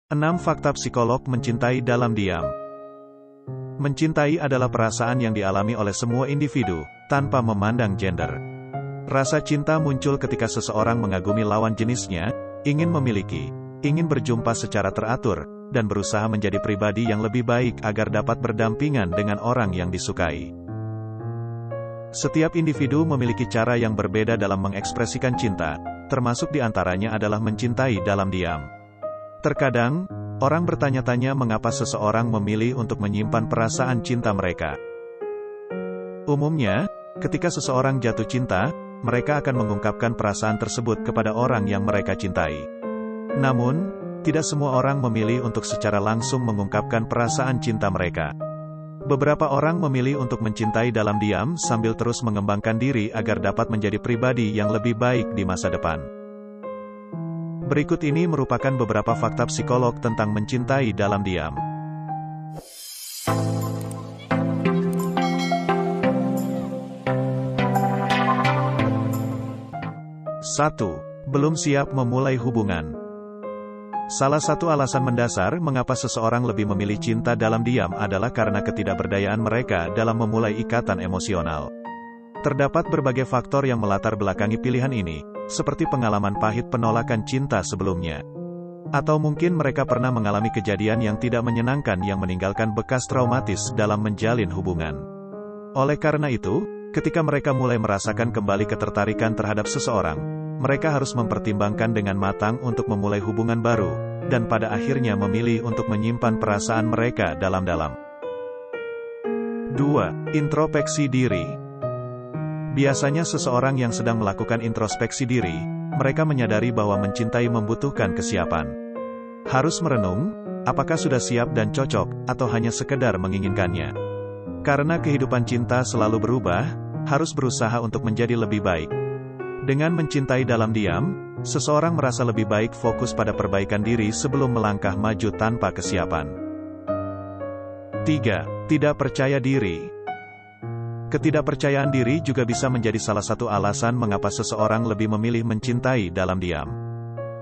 6 fakta psikolog mencintai dalam diam. Mencintai adalah perasaan yang dialami oleh semua individu, tanpa memandang gender. Rasa cinta muncul ketika seseorang mengagumi lawan jenisnya, ingin memiliki, ingin berjumpa secara teratur, dan berusaha menjadi pribadi yang lebih baik agar dapat berdampingan dengan orang yang disukai. Setiap individu memiliki cara yang berbeda dalam mengekspresikan cinta, termasuk diantaranya adalah mencintai dalam diam. Terkadang, orang bertanya-tanya mengapa seseorang memilih untuk menyimpan perasaan cinta mereka. Umumnya, ketika seseorang jatuh cinta, mereka akan mengungkapkan perasaan tersebut kepada orang yang mereka cintai. Namun, tidak semua orang memilih untuk secara langsung mengungkapkan perasaan cinta mereka. Beberapa orang memilih untuk mencintai dalam diam sambil terus mengembangkan diri agar dapat menjadi pribadi yang lebih baik di masa depan. Berikut ini merupakan beberapa fakta psikolog tentang mencintai dalam diam. 1. Belum siap memulai hubungan. Salah satu alasan mendasar mengapa seseorang lebih memilih cinta dalam diam adalah karena ketidakberdayaan mereka dalam memulai ikatan emosional. Terdapat berbagai faktor yang melatar belakangi pilihan ini, seperti pengalaman pahit penolakan cinta sebelumnya. Atau mungkin mereka pernah mengalami kejadian yang tidak menyenangkan yang meninggalkan bekas traumatis dalam menjalin hubungan. Oleh karena itu, ketika mereka mulai merasakan kembali ketertarikan terhadap seseorang, mereka harus mempertimbangkan dengan matang untuk memulai hubungan baru, dan pada akhirnya memilih untuk menyimpan perasaan mereka dalam-dalam. 2. Introspeksi diri. Biasanya seseorang yang sedang melakukan introspeksi diri, mereka menyadari bahwa mencintai membutuhkan kesiapan. Harus merenung, apakah sudah siap dan cocok, atau hanya sekedar menginginkannya. Karena kehidupan cinta selalu berubah, harus berusaha untuk menjadi lebih baik. Dengan mencintai dalam diam, seseorang merasa lebih baik fokus pada perbaikan diri sebelum melangkah maju tanpa kesiapan. 3. Tidak percaya diri. Ketidakpercayaan diri juga bisa menjadi salah satu alasan mengapa seseorang lebih memilih mencintai dalam diam.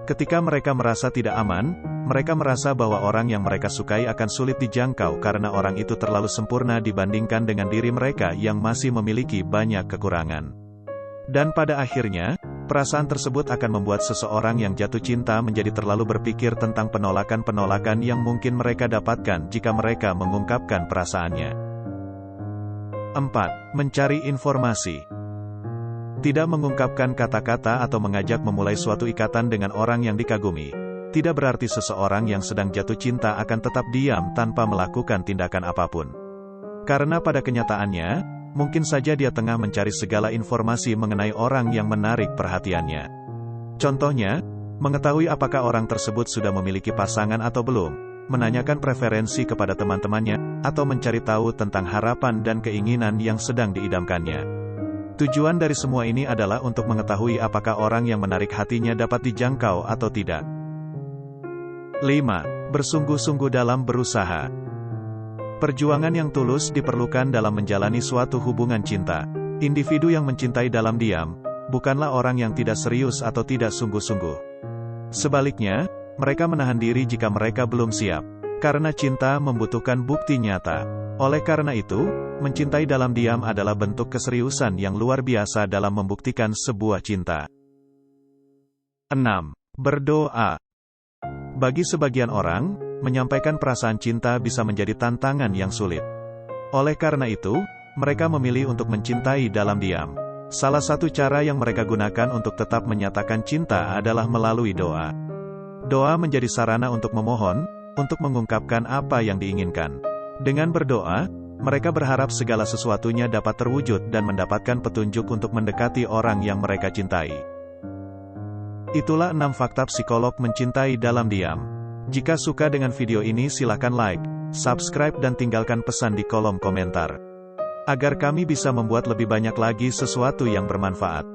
Ketika mereka merasa tidak aman, mereka merasa bahwa orang yang mereka sukai akan sulit dijangkau karena orang itu terlalu sempurna dibandingkan dengan diri mereka yang masih memiliki banyak kekurangan. Dan pada akhirnya, perasaan tersebut akan membuat seseorang yang jatuh cinta menjadi terlalu berpikir tentang penolakan-penolakan yang mungkin mereka dapatkan jika mereka mengungkapkan perasaannya. 4. Mencari informasi. Tidak mengungkapkan kata-kata atau mengajak memulai suatu ikatan dengan orang yang dikagumi, tidak berarti seseorang yang sedang jatuh cinta akan tetap diam tanpa melakukan tindakan apapun. Karena pada kenyataannya, mungkin saja dia tengah mencari segala informasi mengenai orang yang menarik perhatiannya. Contohnya, mengetahui apakah orang tersebut sudah memiliki pasangan atau belum, menanyakan preferensi kepada teman-temannya, atau mencari tahu tentang harapan dan keinginan yang sedang diidamkannya. Tujuan dari semua ini adalah untuk mengetahui apakah orang yang menarik hatinya dapat dijangkau atau tidak. 5. Bersungguh-sungguh dalam berusaha. Perjuangan yang tulus diperlukan dalam menjalani suatu hubungan cinta. Individu yang mencintai dalam diam, bukanlah orang yang tidak serius atau tidak sungguh-sungguh. Sebaliknya, mereka menahan diri jika mereka belum siap, karena cinta membutuhkan bukti nyata. Oleh karena itu, mencintai dalam diam adalah bentuk keseriusan yang luar biasa dalam membuktikan sebuah cinta. 6. Berdoa. Bagi sebagian orang, menyampaikan perasaan cinta bisa menjadi tantangan yang sulit. Oleh karena itu, mereka memilih untuk mencintai dalam diam. Salah satu cara yang mereka gunakan untuk tetap menyatakan cinta adalah melalui doa. Doa menjadi sarana untuk memohon, untuk mengungkapkan apa yang diinginkan. Dengan berdoa, mereka berharap segala sesuatunya dapat terwujud dan mendapatkan petunjuk untuk mendekati orang yang mereka cintai. Itulah 6 fakta psikolog mencintai dalam diam. Jika suka dengan video ini silakan like, subscribe dan tinggalkan pesan di kolom komentar. Agar kami bisa membuat lebih banyak lagi sesuatu yang bermanfaat.